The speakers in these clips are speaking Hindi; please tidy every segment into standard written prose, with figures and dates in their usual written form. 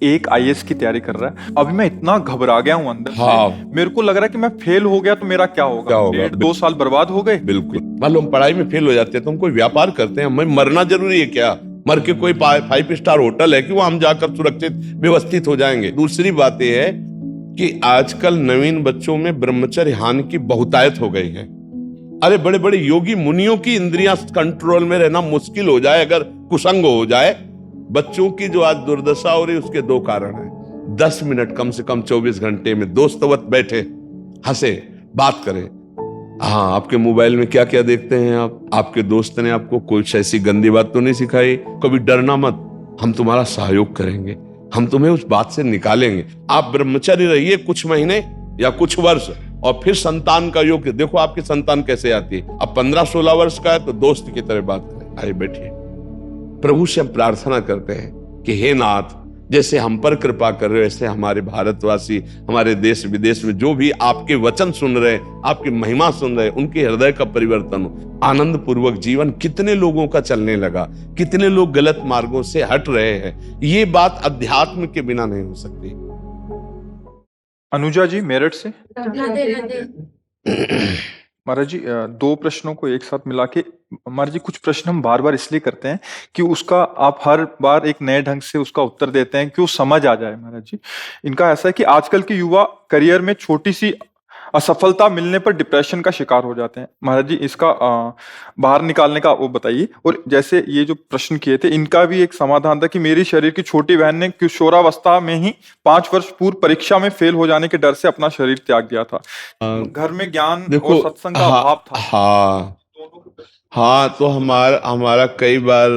एक आईएएस की तैयारी कर रहा है। अभी मैं इतना घबरा गया हूँ अंदर से, मेरे को लग रहा है कि मैं फेल हो गया तो मेरा क्या होगा। 1.5-2 साल बर्बाद हो गए। बिल्कुल। मान लो हम पढ़ाई में फेल हो जाते हैं तो हम कोई व्यापार करते हैं, हमें मरना जरूरी है क्या? मर के कोई 5 स्टार होटल है कि वहां हम जाकर सुरक्षित व्यवस्थित हो जाएंगे? दूसरी बात यह है कि आजकल नवीन बच्चों में ब्रह्मचर्य हानि की बहुतायत हो गई है। अरे बड़े बड़े योगी मुनियों की इंद्रियां कंट्रोल में रहना मुश्किल हो जाए अगर कुसंग हो जाए। बच्चों की जो आज दुर्दशा हो रही है उसके दो कारण हैं। 10 मिनट कम से कम 24 घंटे में दोस्तवत बैठे, हंसे, बात करें। हाँ, आपके मोबाइल में क्या क्या देखते हैं आप? आपके दोस्त ने आपको कुछ ऐसी गंदी बात तो नहीं सिखाई? कभी डरना मत, हम तुम्हारा सहयोग करेंगे, हम तुम्हें उस बात से निकालेंगे। आप ब्रह्मचर्य रहिए कुछ महीने या कुछ वर्ष, और फिर संतान का योग देखो आपकी संतान कैसे आती है। अब 15-16 वर्ष का है तो दोस्त की तरह बात करें। आइए बैठिए। प्रभु से हम प्रार्थना करते हैं कि हे नाथ, जैसे हम पर कृपा कर रहे हो ऐसे हमारे भारतवासी, हमारे देश विदेश में जो भी आपके वचन सुन रहे हैं, आपकी महिमा सुन रहे हैं, उनके हृदय का परिवर्तन हो, आनंद पूर्वक जीवन। कितने लोगों का चलने लगा, कितने लोग गलत मार्गों से हट रहे हैं। ये बात अध्यात्म के बिना नहीं हो सकती। अनुजा जी मेरठ से। राधे राधे। महाराज जी, दो प्रश्नों को एक साथ मिला के, महाराज जी कुछ प्रश्न हम बार बार इसलिए करते हैं कि उसका आप हर बार एक नए ढंग से उसका उत्तर देते हैं कि वो समझ आ जाए। महाराज जी, इनका ऐसा है कि आजकल के युवा करियर में छोटी सी असफलता मिलने पर डिप्रेशन का शिकार हो जाते हैं। महाराज जी इसका बाहर निकालने का वो बताइए। और जैसे ये जो प्रश्न किए थे इनका भी एक समाधान था कि मेरी शरीर की छोटी बहन ने किशोरावस्था में ही 5 वर्ष पूर्व परीक्षा में फेल हो जाने के डर से अपना शरीर त्याग दिया था। घर में ज्ञान देखो, और सत्संग का अभाव था। हाँ, तो हमारा कई बार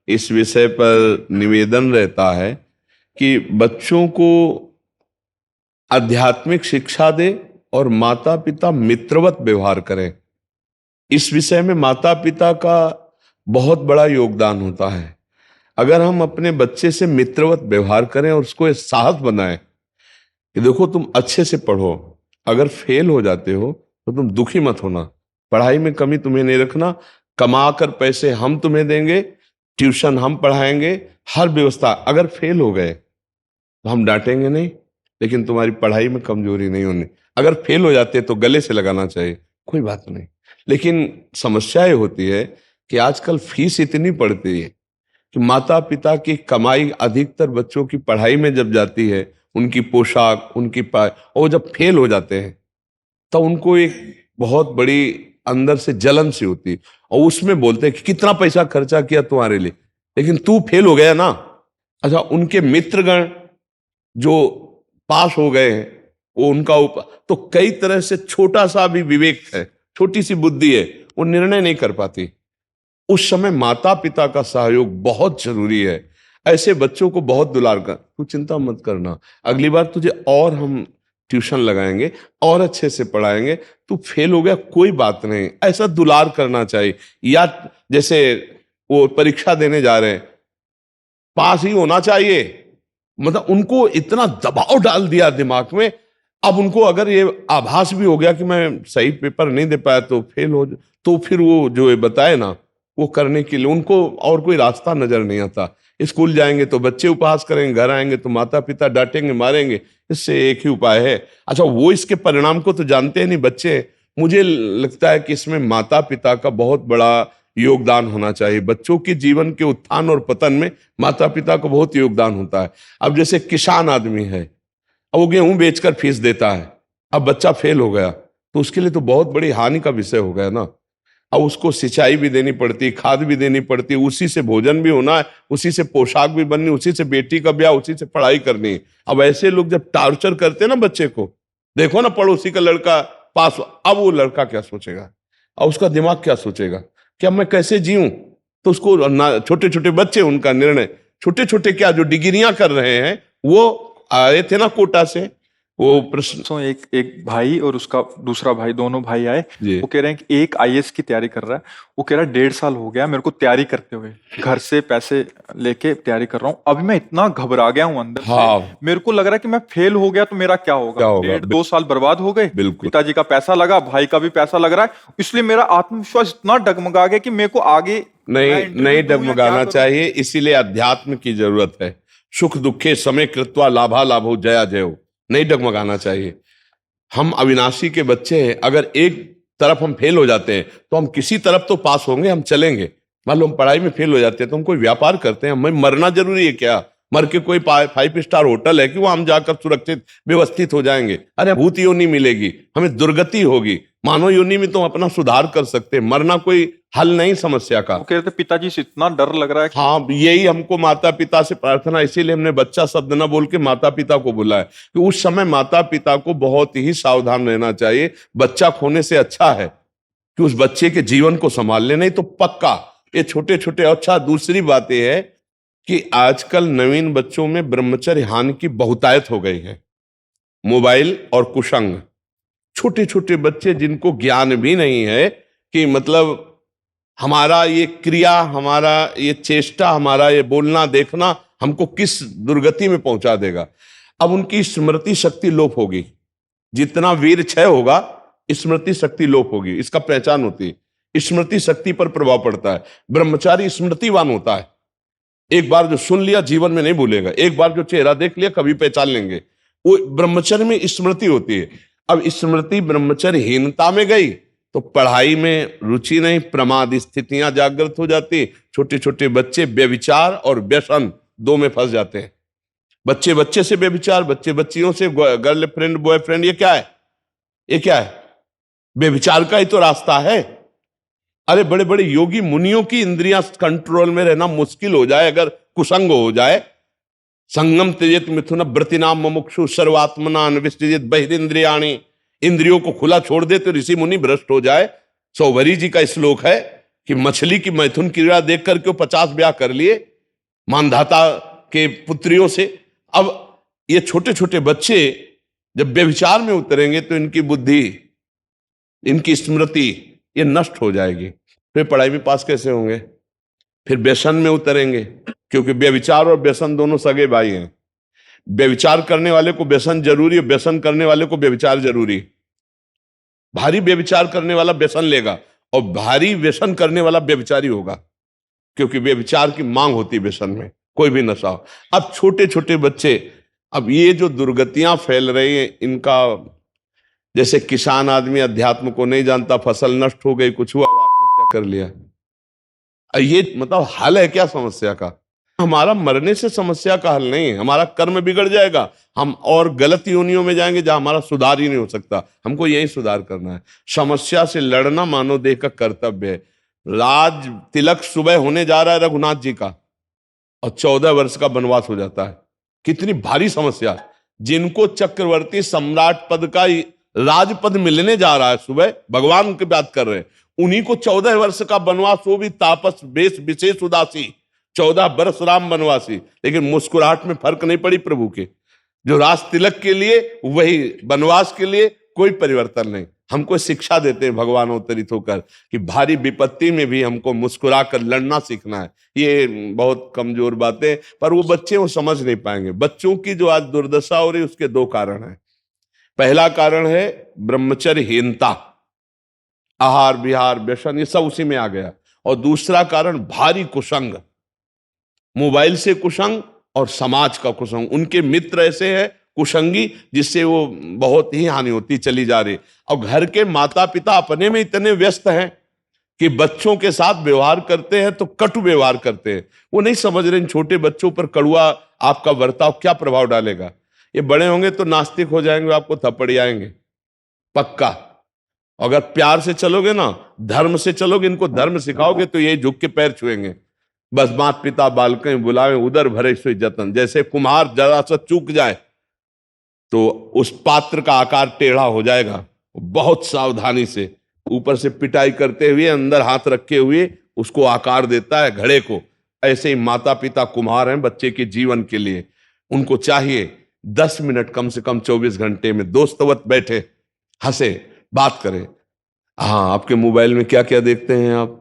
इस विषय पर निवेदन रहता है कि बच्चों को आध्यात्मिक शिक्षा दे और माता पिता मित्रवत व्यवहार करें। इस विषय में माता पिता का बहुत बड़ा योगदान होता है। अगर हम अपने बच्चे से मित्रवत व्यवहार करें और उसको साहस बनाएं कि देखो तुम अच्छे से पढ़ो, अगर फेल हो जाते हो तो तुम दुखी मत होना, पढ़ाई में कमी तुम्हें नहीं रखना, कमा कर पैसे हम तुम्हें देंगे, ट्यूशन हम पढ़ाएंगे, हर व्यवस्था। अगर फेल हो गए तो हम डांटेंगे नहीं, लेकिन तुम्हारी पढ़ाई में कमजोरी नहीं होनी। अगर फेल हो जाते तो गले से लगाना चाहिए, कोई बात नहीं। लेकिन समस्या ये होती है कि आजकल फीस इतनी पड़ती है कि माता पिता की कमाई अधिकतर बच्चों की पढ़ाई में जब जाती है, उनकी पोशाक, उनकी और जब फेल हो जाते हैं तो उनको एक बहुत बड़ी अंदर से जलन सी होती है, और उसमें बोलते हैं कि कितना पैसा खर्चा किया तुम्हारे लिए, लेकिन तू फेल हो गया ना। अच्छा, उनके मित्रगण जो पास हो गए हैं वो उनका तो कई तरह से छोटा सा भी विवेक है, छोटी सी बुद्धि है, वो निर्णय नहीं कर पाती। उस समय माता पिता का सहयोग बहुत जरूरी है। ऐसे बच्चों को बहुत दुलार कर, तू चिंता मत करना, अगली बार तुझे और हम ट्यूशन लगाएंगे और अच्छे से पढ़ाएंगे, तू फेल हो गया कोई बात नहीं, ऐसा दुलार करना चाहिए। या जैसे वो परीक्षा देने जा रहे हैं, पास ही होना चाहिए, मतलब उनको इतना दबाव डाल दिया दिमाग में। अब उनको अगर ये आभास भी हो गया कि मैं सही पेपर नहीं दे पाया तो फेल हो, तो फिर वो जो बताए ना वो करने के लिए उनको और कोई रास्ता नजर नहीं आता। स्कूल जाएंगे तो बच्चे उपहास करेंगे, घर आएंगे तो माता पिता डांटेंगे, मारेंगे। इससे एक ही उपाय है। अच्छा, वो इसके परिणाम को तो जानते हैं नहीं बच्चे। मुझे लगता है कि इसमें माता पिता का बहुत बड़ा योगदान होना चाहिए। बच्चों के जीवन के उत्थान और पतन में माता पिता का बहुत योगदान होता है। अब जैसे किसान आदमी है, अब वो गेहूं बेचकर फीस देता है, अब बच्चा फेल हो गया तो उसके लिए तो बहुत बड़ी हानि का विषय हो गया ना। अब उसको सिंचाई भी देनी पड़ती, खाद भी देनी पड़ती, उसी से भोजन भी होना है, उसी से पोशाक भी बननी, उसी से बेटी का ब्याह, उसी से पढ़ाई करनी है। अब ऐसे लोग जब टार्चर करते हैं ना बच्चे को, देखो ना पड़ोसी का लड़का पास, अब वो लड़का क्या सोचेगा, अब उसका दिमाग क्या सोचेगा कि अब मैं कैसे जीऊं। तो उसको छोटे छोटे बच्चे, उनका निर्णय छोटे छोटे क्या जो डिग्रियां कर रहे हैं, वो आए थे ना कोटा से, वो प्रश्न एक भाई और उसका दूसरा भाई, दोनों भाई आए। जी। वो कह रहे हैं कि एक आईएएस की तैयारी कर रहा है। वो कह रहा है 1.5 साल हो गया मेरे को तैयारी करते हुए, घर से पैसे लेके तैयारी कर रहा हूँ। अभी मैं इतना घबरा गया हूँ अंदर से, मेरे को लग रहा है कि मैं फेल हो गया तो मेरा क्या होगा। 1.5-2 साल बर्बाद हो गए, पिताजी का पैसा लगा, भाई का भी पैसा लग रहा है, इसलिए मेरा आत्मविश्वास इतना डगमगा गया कि मेरे को आगे नहीं डगमगाना चाहिए। इसीलिए अध्यात्म की जरूरत है। सुख दुखे समय कृत्वा लाभा लाभो जया जयो, नहीं डगमगाना चाहिए। हम अविनाशी के बच्चे हैं, अगर एक तरफ हम फेल हो जाते हैं तो हम किसी तरफ तो पास होंगे, हम चलेंगे। मान लो हम पढ़ाई में फेल हो जाते हैं तो हम कोई व्यापार करते हैं, हमें मरना जरूरी है क्या? मर के कोई 5 स्टार होटल है कि वहां हम जाकर सुरक्षित व्यवस्थित हो जाएंगे? अरे भूत योनि मिलेगी, हमें दुर्गति होगी। मानव योनि में तो हम अपना सुधार कर सकते हैं, मरना कोई हल नहीं समस्या का। वो कह रहे थे पिताजी से इतना डर लग रहा है कि हाँ, यही हमको माता पिता से प्रार्थना, इसीलिए हमने बच्चा शब्द न बोल के माता पिता को बोला है कि उस समय माता पिता को बहुत ही सावधान रहना चाहिए। बच्चा खोने से अच्छा है कि उस बच्चे के जीवन को संभाल ले, नहीं तो पक्का ये छोटे छोटे। अच्छा, दूसरी बात यह है कि आजकल नवीन बच्चों में ब्रह्मचर्य हानि की बहुतायत हो गई है। मोबाइल और कुसंग, छोटे छोटे बच्चे जिनको ज्ञान भी नहीं है कि मतलब हमारा ये क्रिया, हमारा ये चेष्टा, हमारा ये बोलना देखना हमको किस दुर्गति में पहुंचा देगा। अब उनकी स्मृति शक्ति लोप होगी, जितना वीर क्षय होगा स्मृति शक्ति लोप होगी। इसका पहचान होती है, स्मृति शक्ति पर प्रभाव पड़ता है। ब्रह्मचारी स्मृतिवान होता है, एक बार जो सुन लिया जीवन में नहीं भूलेगा, एक बार जो चेहरा देख लिया कभी पहचान लेंगे। वो ब्रह्मचर्य में स्मृति होती है। अब स्मृति ब्रह्मचर्यहीनता में गई तो पढ़ाई में रुचि नहीं, प्रमाद स्थितियां जागृत हो जाती। छोटे छोटे बच्चे व्यभिचार और व्यसन दो में फंस जाते हैं। बच्चे बच्चे से व्यभिचार, बच्चे बच्चियों से गर्लफ्रेंड बॉयफ्रेंड, ये क्या है? ये क्या है? व्यभिचार का ही तो रास्ता है। अरे बड़े बड़े योगी मुनियों की इंद्रियां कंट्रोल में रहना मुश्किल हो जाए अगर कुसंग हो जाए। संगम त्यजेत मिथुन व्रतिनाम मुमुक्षु सर्वात्मनान विसृजेत बहिरिंद्रियाणि। इंद्रियों को खुला छोड़ दे तो ऋषि मुनि भ्रष्ट हो जाए। सौभरी जी का श्लोक है कि मछली की मैथुन क्रीड़ा देख करके 50 ब्याह कर लिए मानधाता के पुत्रियों से। अब ये छोटे छोटे बच्चे जब व्यभिचार में उतरेंगे तो इनकी बुद्धि, इनकी स्मृति ये नष्ट हो जाएगी। फिर पढ़ाई में पास कैसे होंगे? फिर व्यसन में उतरेंगे, क्योंकि व्यभिचार और व्यसन दोनों सगे भाई हैं। व्यभिचार करने वाले को व्यसन जरूरी है, व्यसन करने वाले को व्यभिचार जरूरी। भारी व्यभिचार करने वाला व्यसन लेगा और भारी व्यसन करने वाला व्यभिचारी होगा, क्योंकि व्यभिचार की मांग होती है व्यसन में, कोई भी नशा हो। अब छोटे छोटे बच्चे, अब ये जो दुर्गतियां फैल रही हैं इनका, जैसे किसान आदमी अध्यात्म को नहीं जानता, फसल नष्ट हो गई, कुछ हुआ, आत्महत्या कर लिया। ये मतलब हल है क्या समस्या का? हमारा मरने से समस्या का हल नहीं है, हमारा कर्म बिगड़ जाएगा, हम और गलत योनियों में जाएंगे जहां हमारा सुधार ही नहीं हो सकता। हमको यही सुधार करना है। समस्या से लड़ना मानव देह का कर्तव्य है। राज तिलक सुबह होने जा रहा है रघुनाथ जी का और 14 वर्ष का वनवास हो जाता है। कितनी भारी समस्या। जिनको चक्रवर्ती सम्राट पद का राजपद मिलने जा रहा है, सुबह भगवान की बात कर रहे हैं, उन्हीं को 14 वर्ष का वनवास, वो भी तापस वेश विशेष उदासी, 14 वर्ष राम वनवासी। लेकिन मुस्कुराहट में फर्क नहीं पड़ी प्रभु के। जो राज तिलक के लिए वही वनवास के लिए कोई परिवर्तन नहीं। हमको शिक्षा देते हैं भगवान अवतरित होकर कि भारी विपत्ति में भी हमको मुस्कुरा कर लड़ना सीखना है। ये बहुत कमजोर बातें, पर वो बच्चे वो समझ नहीं पाएंगे। बच्चों की जो आज दुर्दशा हो रही है उसके 2 कारण हैं। पहला कारण है ब्रह्मचर्यहीनता, आहार विहार व्यसन ये सब उसी में आ गया। और दूसरा कारण भारी कुसंग, मोबाइल से कुसंग और समाज का कुसंग। उनके मित्र ऐसे हैं कुसंगी जिससे वो बहुत ही हानि होती चली जा रही। और घर के माता पिता अपने में इतने व्यस्त हैं कि बच्चों के साथ व्यवहार करते हैं तो कटु व्यवहार करते हैं। वो नहीं समझ रहे इन छोटे बच्चों पर कड़ुआ आपका बर्ताव क्या प्रभाव डालेगा। ये बड़े होंगे तो नास्तिक हो जाएंगे, आपको थप्पड़ आएंगे पक्का। अगर प्यार से चलोगे ना, धर्म से चलोगे, इनको धर्म सिखाओगे तो ये झुक के पैर छुएंगे। बस माता पिता बालकें बुलावे उधर भरे सोई जतन। जैसे कुम्हार जरा सा चूक जाए तो उस पात्र का आकार टेढ़ा हो जाएगा। बहुत सावधानी से ऊपर से पिटाई करते हुए अंदर हाथ रखे हुए उसको आकार देता है घड़े को। ऐसे ही माता पिता कुम्हार हैं बच्चे के जीवन के लिए। उनको चाहिए 10 मिनट कम से कम 24 घंटे में दोस्तवत बैठे, हंसे, बात करें। हाँ, आपके मोबाइल में क्या क्या देखते हैं आप?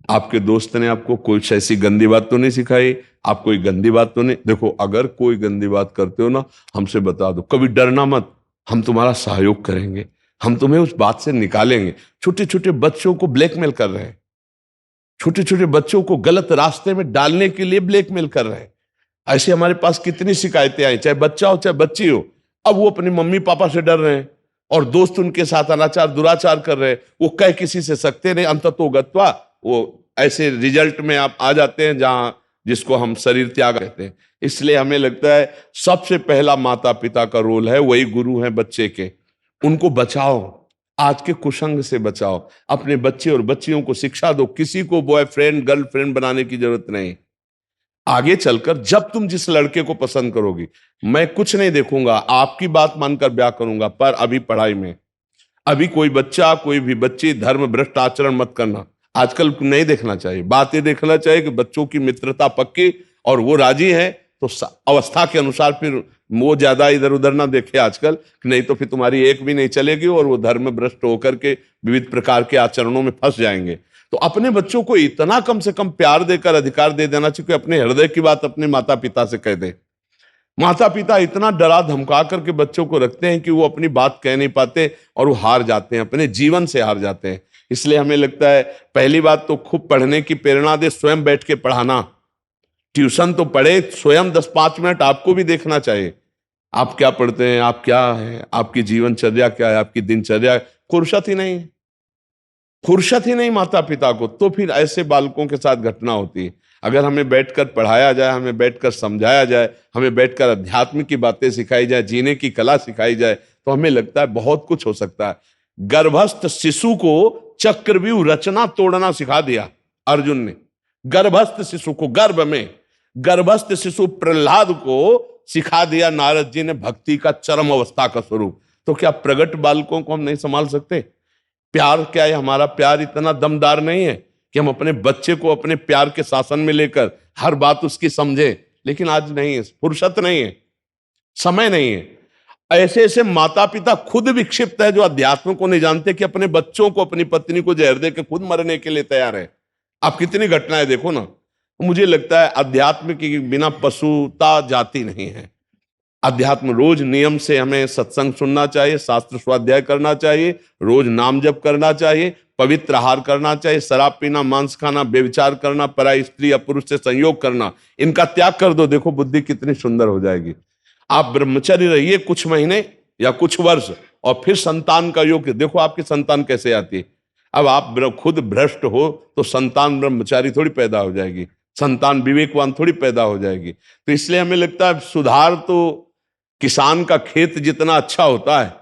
आपके दोस्त ने आपको कोई ऐसी गंदी बात तो नहीं सिखाई? आप कोई गंदी बात तो नहीं? देखो, अगर कोई गंदी बात करते हो ना, हमसे बता दो, कभी डरना मत, हम तुम्हारा सहयोग करेंगे, हम तुम्हें उस बात से निकालेंगे। छोटे छोटे बच्चों को ब्लैकमेल कर रहे हैं, छोटे छोटे बच्चों को गलत रास्ते में डालने के लिए ब्लैकमेल कर रहे हैं। ऐसे हमारे पास कितनी शिकायतें आई, चाहे बच्चा हो चाहे बच्ची हो। अब वो अपने मम्मी पापा से डर रहे हैं और दोस्त उनके साथ अनाचार दुराचार कर रहे हैं, वो कह किसी से सकते नहीं, अंततो गत्वा वो ऐसे रिजल्ट में आप आ जाते हैं जहां जिसको हम शरीर त्याग कहते हैं। इसलिए हमें लगता है सबसे पहला माता पिता का रोल है, वही गुरु है बच्चे के। उनको बचाओ, आज के कुसंग से बचाओ, अपने बच्चे और बच्चियों को शिक्षा दो। किसी को बॉयफ्रेंड गर्लफ्रेंड बनाने की जरूरत नहीं। आगे चलकर जब तुम जिस लड़के को पसंद करोगी, मैं कुछ नहीं देखूंगा, आपकी बात मानकर ब्याह करूंगा, पर अभी पढ़ाई में, अभी कोई बच्चा कोई भी बच्ची धर्म भ्रष्ट आचरण मत करना। आजकल नहीं देखना चाहिए, बात ये देखना चाहिए कि बच्चों की मित्रता पक्की और वो राजी है तो अवस्था के अनुसार फिर वो ज्यादा इधर उधर ना देखे आजकल, नहीं तो फिर तुम्हारी एक भी नहीं चलेगी और वो धर्म भ्रष्ट होकर के विविध प्रकार के आचरणों में फंस जाएंगे। तो अपने बच्चों को इतना कम से कम प्यार देकर अधिकार दे देना चाहिए कि अपने हृदय की बात अपने माता पिता से कह दे। माता पिता इतना डरा धमका करके बच्चों को रखते हैं कि वो अपनी बात कह नहीं पाते और वो हार जाते हैं, अपने जीवन से हार जाते हैं। इसलिए हमें लगता है पहली बात तो खूब पढ़ने की प्रेरणा दे, स्वयं बैठ के पढ़ाना। ट्यूशन तो पढ़े, स्वयं 10-5 मिनट आपको भी देखना चाहिए, आप क्या पढ़ते हैं, आप क्या है, आपकी जीवनचर्या क्या है, आपकी दिनचर्या। फुर्सत ही नहीं, फुर्सत ही नहीं माता पिता को, तो फिर ऐसे बालकों के साथ घटना होती है। अगर हमें बैठकर पढ़ाया जाए, हमें बैठकर समझाया जाए, हमें बैठकर अध्यात्म की बातें सिखाई जाए, जीने की कला सिखाई जाए, तो हमें लगता है बहुत कुछ हो सकता है। गर्भस्थ शिशु को चक्रव्यूह रचना तोड़ना सिखा दिया अर्जुन ने। गर्भस्थ शिशु को, गर्भ में गर्भस्थ शिशु प्रहलाद को सिखा दिया नारद जी ने भक्ति का चरम अवस्था का स्वरूप। तो क्या प्रगट बालकों को हम नहीं संभाल सकते? प्यार क्या है? हमारा प्यार इतना दमदार नहीं है कि हम अपने बच्चे को अपने प्यार के शासन में लेकर हर बात उसकी समझें। लेकिन आज नहीं है, फुर्सत नहीं है, समय नहीं है। ऐसे ऐसे माता पिता खुद विक्षिप्त है जो अध्यात्म को नहीं जानते कि अपने बच्चों को, अपनी पत्नी को जहर दे के खुद मरने के लिए तैयार है। आप कितनी घटनाएं देखो ना। मुझे लगता है अध्यात्म के बिना पशुता जाति नहीं है। अध्यात्म रोज नियम से हमें सत्संग सुनना चाहिए, शास्त्र स्वाध्याय करना चाहिए, रोज नाम जप करना चाहिए, पवित्र आहार करना चाहिए, शराब पीना, मांस खाना, व्यभिचार करना, पराई स्त्री या पुरुष से संयोग करना, इनका त्याग कर दो। देखो बुद्धि कितनी सुंदर हो जाएगी। आप ब्रह्मचर्य रहिए कुछ महीने या कुछ वर्ष और फिर संतान का योग देखो आपकी संतान कैसे आती है। अब आप खुद भ्रष्ट हो तो संतान ब्रह्मचारी थोड़ी पैदा हो जाएगी, संतान विवेकवान थोड़ी पैदा हो जाएगी। तो इसलिए हमें लगता है सुधार तो किसान का खेत जितना अच्छा होता है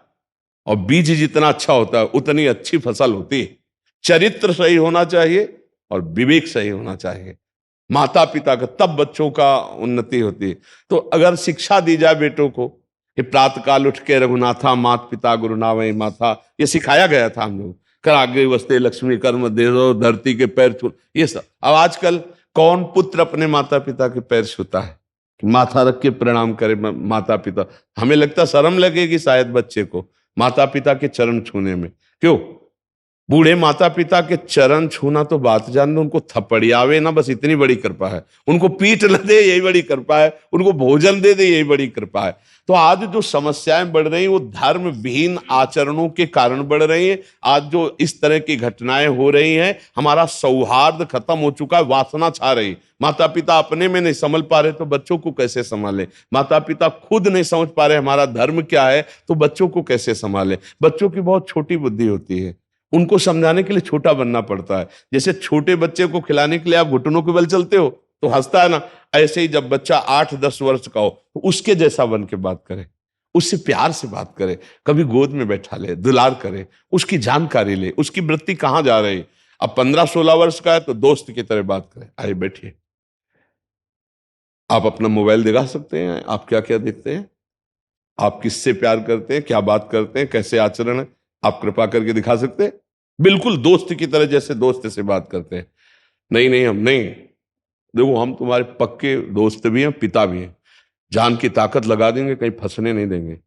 और बीज जितना अच्छा होता है उतनी अच्छी फसल होती है। चरित्र सही होना चाहिए और विवेक सही होना चाहिए माता पिता का, तब बच्चों का उन्नति होती है। तो अगर शिक्षा दी जाए बेटों को कि प्रातःकाल उठ के रघुनाथा मात पिता गुरु नावै माथा, ये सिखाया गया था हम लोग। कर आगे वस्ते लक्ष्मी कर्म दे दो, धरती के पैर छू, ये सब। अब आजकल कौन पुत्र अपने माता पिता के पैर छूता है? माथा रख के प्रणाम करे माता पिता। हमें लगता शर्म लगेगी शायद बच्चे को माता पिता के चरण छूने में। क्यों? बूढ़े माता पिता के चरण छूना तो बात जान दो, उनको थपड़ियावे ना, बस इतनी बड़ी कृपा है। उनको पीठ न दे यही बड़ी कृपा है, उनको भोजन दे दे यही बड़ी कृपा है। तो आज जो समस्याएं बढ़ रही हैं वो धर्म विहीन आचरणों के कारण बढ़ रही हैं। आज जो इस तरह की घटनाएं हो रही हैं, हमारा सौहार्द खत्म हो चुका है, वासना छा रही। माता पिता अपने में नहीं समझ पा रहे तो बच्चों को कैसे संभाले? माता पिता खुद नहीं समझ पा रहे हमारा धर्म क्या है तो बच्चों को कैसे संभाले? बच्चों की बहुत छोटी बुद्धि होती है, उनको समझाने के लिए छोटा बनना पड़ता है। जैसे छोटे बच्चे को खिलाने के लिए आप घुटनों के बल चलते हो तो हंसता है ना, ऐसे ही जब बच्चा 8-10 वर्ष का हो तो उसके जैसा बन के बात करे, उससे प्यार से बात करे, कभी गोद में बैठा ले, दुलार करे, उसकी जानकारी ले, उसकी वृत्ति कहाँ जा रही। अब 15-16 वर्ष का है तो दोस्त की तरह बात करे, आइए बैठिए, आप अपना मोबाइल दिखा सकते हैं, आप क्या क्या देखते हैं, आप किससे प्यार करते हैं, क्या बात करते हैं, कैसे आचरण है, आप कृपा करके दिखा सकते हैं? बिल्कुल दोस्त की तरह, जैसे दोस्त से बात करते हैं। नहीं नहीं, हम नहीं, देखो हम तुम्हारे पक्के दोस्त भी हैं, पिता भी हैं, जान की ताकत लगा देंगे, कहीं फंसने नहीं देंगे।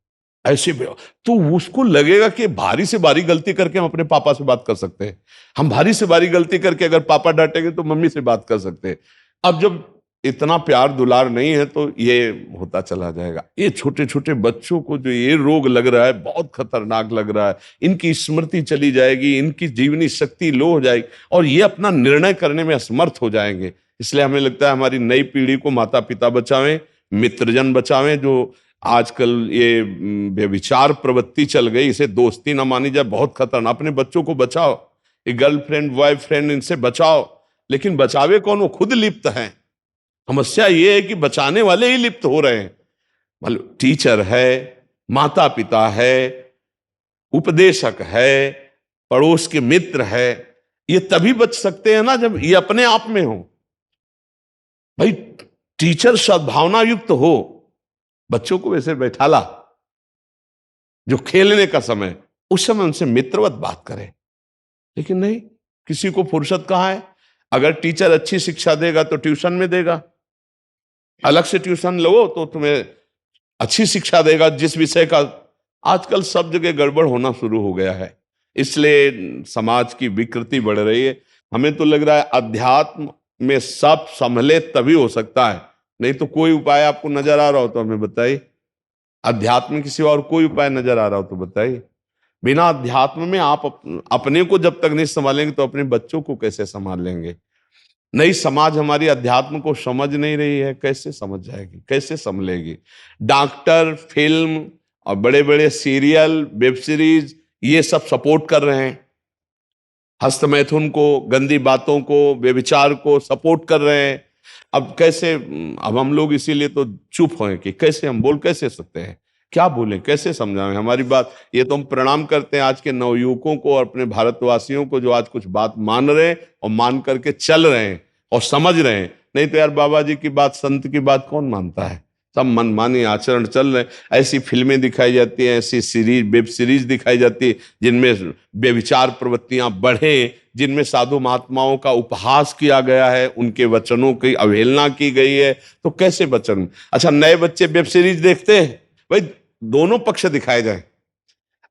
ऐसे तो उसको लगेगा कि भारी से भारी गलती करके हम अपने पापा से बात कर सकते हैं, हम भारी से भारी गलती करके अगर पापा डांटेंगे तो मम्मी से बात कर सकते हैं। अब जब इतना प्यार दुलार नहीं है तो ये होता चला जाएगा। ये छोटे छोटे बच्चों को जो ये रोग लग रहा है बहुत खतरनाक लग रहा है। इनकी स्मृति चली जाएगी, इनकी जीवनी शक्ति लो हो जाएगी और ये अपना निर्णय करने में असमर्थ हो जाएंगे। इसलिए हमें लगता है हमारी नई पीढ़ी को माता पिता बचावें, मित्रजन बचावें। जो आजकल ये व्यभिचार प्रवृत्ति चल गई, इसे दोस्ती ना मानी जाए, बहुत खतरनाक। अपने बच्चों को बचाओ, ये गर्लफ्रेंड बॉयफ्रेंड इनसे बचाओ, लेकिन बचावे कौन? वो खुद लिप्त हैं। समस्या ये है कि बचाने वाले ही लिप्त हो रहे हैं। मतलब टीचर है, माता पिता है, उपदेशक है, पड़ोस के मित्र है, ये तभी बच सकते हैं ना जब ये अपने आप में हो। भाई टीचर सद्भावना युक्त हो, बच्चों को वैसे बैठाला, जो खेलने का समय, उस समय उनसे मित्रवत बात करें। लेकिन नहीं, किसी को फुर्सत कहाँ है? अगर टीचर अच्छी शिक्षा देगा तो ट्यूशन में देगा, अलग से ट्यूशन लो तो तुम्हें अच्छी शिक्षा देगा जिस विषय का। आजकल सब जगह गड़बड़ होना शुरू हो गया है, इसलिए समाज की विकृति बढ़ रही है। हमें तो लग रहा है अध्यात्म में सब संभले तभी हो सकता है, नहीं तो कोई उपाय आपको नजर आ रहा हो तो हमें बताइए। अध्यात्म के सिवा और कोई उपाय नजर आ रहा हो तो बताइए। बिना अध्यात्म में आप अपने को जब तक नहीं संभालेंगे तो अपने बच्चों को कैसे संभाल लेंगे? नई समाज हमारी अध्यात्म को समझ नहीं रही है, कैसे समझ जाएगी, कैसे संभलेगी? डॉक्टर, फिल्म और बड़े बड़े सीरियल, वेब सीरीज ये सब सपोर्ट कर रहे हैं, हस्तमैथुन को, गंदी बातों को, व्यभिचार को सपोर्ट कर रहे हैं। अब कैसे, अब हम लोग इसीलिए तो चुप हैं कि कैसे हम बोल कैसे सकते हैं, क्या बोलें, कैसे समझाएं हमारी बात। ये तो हम प्रणाम करते हैं आज के नवयुवकों को और अपने भारतवासियों को जो आज कुछ बात मान रहे हैं और मान करके चल रहे हैं और समझ रहे हैं। नहीं तो यार बाबा जी की बात, संत की बात कौन मानता है? सब मनमानी आचरण चल रहे हैं। ऐसी फिल्में दिखाई जाती हैं, ऐसी सीरीज, वेब सीरीज दिखाई जाती है जिनमें व्यभिचार प्रवृत्तियां बढ़े, जिनमें साधु महात्माओं का उपहास किया गया है, उनके वचनों की अवहेलना की गई है। तो कैसे वचन? अच्छा, नए बच्चे वेब सीरीज देखते हैं, भाई दोनों पक्ष दिखाए जाए।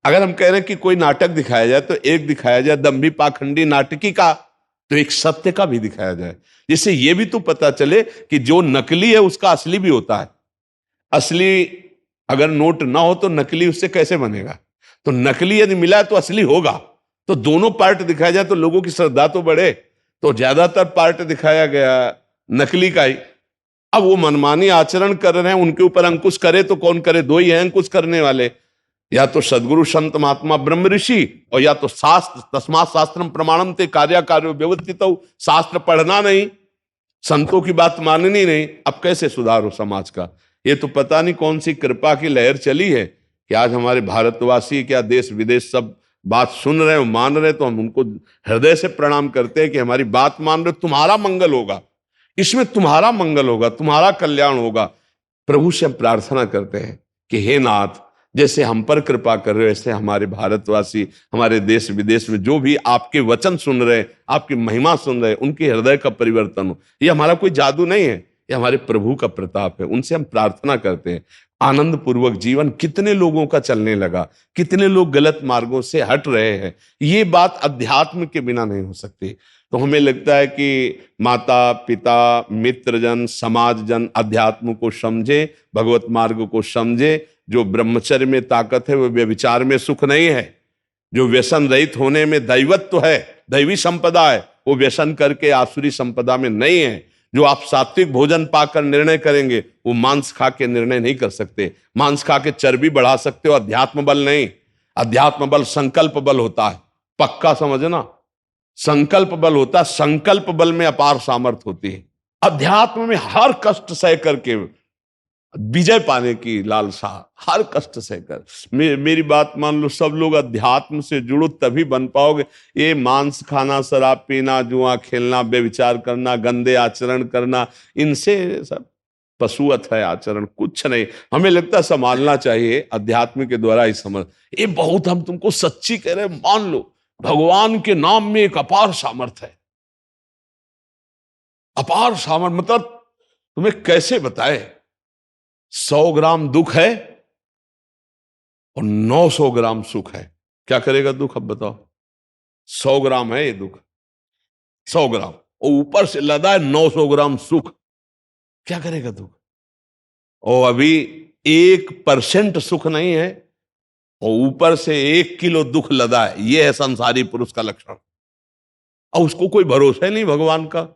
अगर हम कह रहे हैं कि कोई नाटक दिखाया जाए तो एक दिखाया जाए दम्भी पाखंडी नाटकी का, तो एक सत्य का भी दिखाया जाए, जिससे ये भी तो पता चले कि जो नकली है उसका असली भी होता है। असली अगर नोट ना हो तो नकली उससे कैसे बनेगा? तो नकली यदि मिला तो असली होगा। तो दोनों पार्ट दिखाया जाए तो लोगों की श्रद्धा तो बढ़े। तो ज्यादातर पार्ट दिखाया गया नकली का ही। अब वो मनमानी आचरण कर रहे हैं, उनके ऊपर अंकुश करे तो कौन करे? दो ही हैं अंकुश करने वाले, या तो सदगुरु संत महात्मा ब्रह्म ऋषि, और या तो शास्त्र। तस्मात् शास्त्रम प्रमाणम ते कार्य कार्यो व्यवस्थित। शास्त्र पढ़ना नहीं, संतों की बात माननी नहीं। अब कैसे सुधार हो समाज का? ये तो पता नहीं कौन सी कृपा की लहर चली है कि आज हमारे भारतवासी, क्या देश विदेश, सब बात सुन रहे हैं, मान रहे हैं। तो हम उनको हृदय से प्रणाम करते हैं कि हमारी बात मान रहे हो, तुम्हारा मंगल होगा, इसमें तुम्हारा मंगल होगा, तुम्हारा कल्याण होगा। प्रभु से हम प्रार्थना करते हैं कि हे नाथ, जैसे हम पर कृपा कर रहे हो, ऐसे हमारे भारतवासी, हमारे देश विदेश में जो भी आपके वचन सुन रहे हैं, आपकी महिमा सुन रहे हैं, उनके हृदय का परिवर्तन हो। ये हमारा कोई जादू नहीं है, ये हमारे प्रभु का प्रताप है। उनसे हम प्रार्थना करते हैं आनंद पूर्वक जीवन। कितने लोगों का चलने लगा, कितने लोग गलत मार्गों से हट रहे हैं। ये बात अध्यात्म के बिना नहीं हो सकती। तो हमें लगता है कि माता पिता, मित्रजन, समाजजन अध्यात्म को समझे, भगवत मार्ग को समझे। जो ब्रह्मचर्य में ताकत है वो व्यभिचार में सुख नहीं है। जो व्यसन रहित होने में दैवत्व है, दैवी संपदा है, वो व्यसन करके आसुरी संपदा में नहीं है। जो आप सात्विक भोजन पाकर निर्णय करेंगे, वो मांस खा के निर्णय नहीं कर सकते। मांस खा के चर्बी बढ़ा सकते हो, अध्यात्म बल नहीं। अध्यात्म बल संकल्प बल होता है, पक्का समझना। संकल्प बल होता है, संकल्प बल में अपार सामर्थ होती है। अध्यात्म में हर कष्ट सह करके विजय पाने की लालसा, हर कष्ट सहकर। मेरी बात मान लो, सब लोग अध्यात्म से जुड़ो तभी बन पाओगे। ये मांस खाना, शराब पीना, जुआ खेलना, व्यभिचार करना, गंदे आचरण करना, इनसे सब पशुअत है आचरण, कुछ नहीं। हमें लगता है संभालना चाहिए अध्यात्म के द्वारा ही समझ। ये बहुत हम तुमको सच्ची कह रहे हैं, मान लो भगवान के नाम में एक अपार सामर्थ्य है। अपार सामर्थ्य मतलब तुम्हें कैसे बताए? 100 ग्राम दुख है और 900 ग्राम सुख है। क्या करेगा दुख? अब बताओ। 100 ग्राम है ये दुख, 100 ग्राम, और ऊपर से लदा है 900 ग्राम सुख। क्या करेगा दुख? और अभी 1% सुख नहीं है और ऊपर से 1 किलो दुख लदा है। ये है संसारी पुरुष का लक्षण। और उसको कोई भरोसा ही नहीं भगवान का।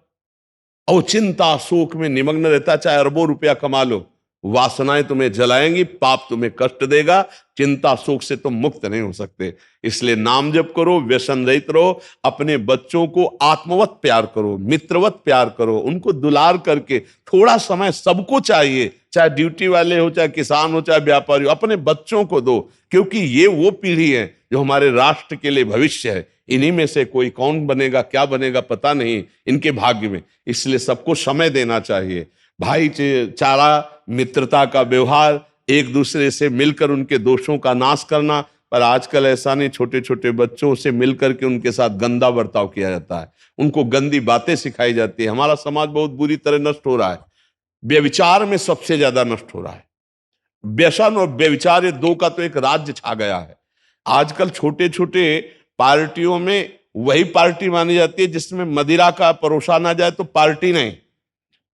और चिंता शोक में निमग्न रहता, चाहे अरबों रुपया कमा लो, वासनाएं तुम्हें जलाएंगी, पाप तुम्हें कष्ट देगा, चिंता शोक से तुम मुक्त नहीं हो सकते। इसलिए नाम जप करो, व्यसन रहित रहो, अपने बच्चों को आत्मवत प्यार करो, मित्रवत प्यार करो, उनको दुलार करके थोड़ा समय सबको चाहिए, चाहे ड्यूटी वाले हो, चाहे किसान हो, चाहे व्यापारी हो, अपने बच्चों को दो, क्योंकि ये वो पीढ़ी है जो हमारे राष्ट्र के लिए भविष्य है। इन्हीं में से कोई कौन बनेगा, क्या बनेगा पता नहीं इनके भाग्य में, इसलिए सबको समय देना चाहिए। भाईचारा, मित्रता का व्यवहार, एक दूसरे से मिलकर उनके दोषों का नाश करना। पर आजकल ऐसा नहीं, छोटे छोटे बच्चों से मिलकर के उनके साथ गंदा बर्ताव किया जाता है, उनको गंदी बातें सिखाई जाती है। हमारा समाज बहुत बुरी तरह नष्ट हो रहा है, व्यभिचार में सबसे ज्यादा नष्ट हो रहा है। व्यसन और व्यभिचार, ये दो का तो एक राज्य छा गया है। आजकल छोटे छोटे पार्टियों में वही पार्टी मानी जाती है जिसमें मदिरा का परोसा ना जाए तो पार्टी नहीं,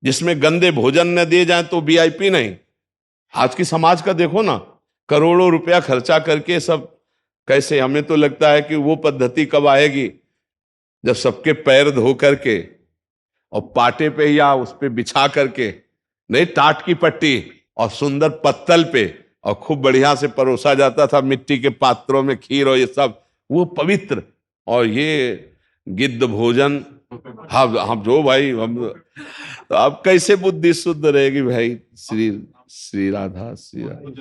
जिसमें गंदे भोजन न दिए जाए तो वीआईपी नहीं। आज की समाज का देखो ना, करोड़ों रुपया खर्चा करके सब कैसे, हमें तो लगता है कि वो पद्धति कब आएगी जब सबके पैर धो करके और पाटे पे या उस पे बिछा करके, नहीं टाट की पट्टी और सुंदर पत्तल पे, और खूब बढ़िया से परोसा जाता था मिट्टी के पात्रों में खीर और ये सब, वो पवित्र। और ये गिद्ध भोजन, हम जो भाई हम, तो अब कैसे बुद्धि शुद्ध रहेगी भाई। श्री श्री राधा, श्री राधा।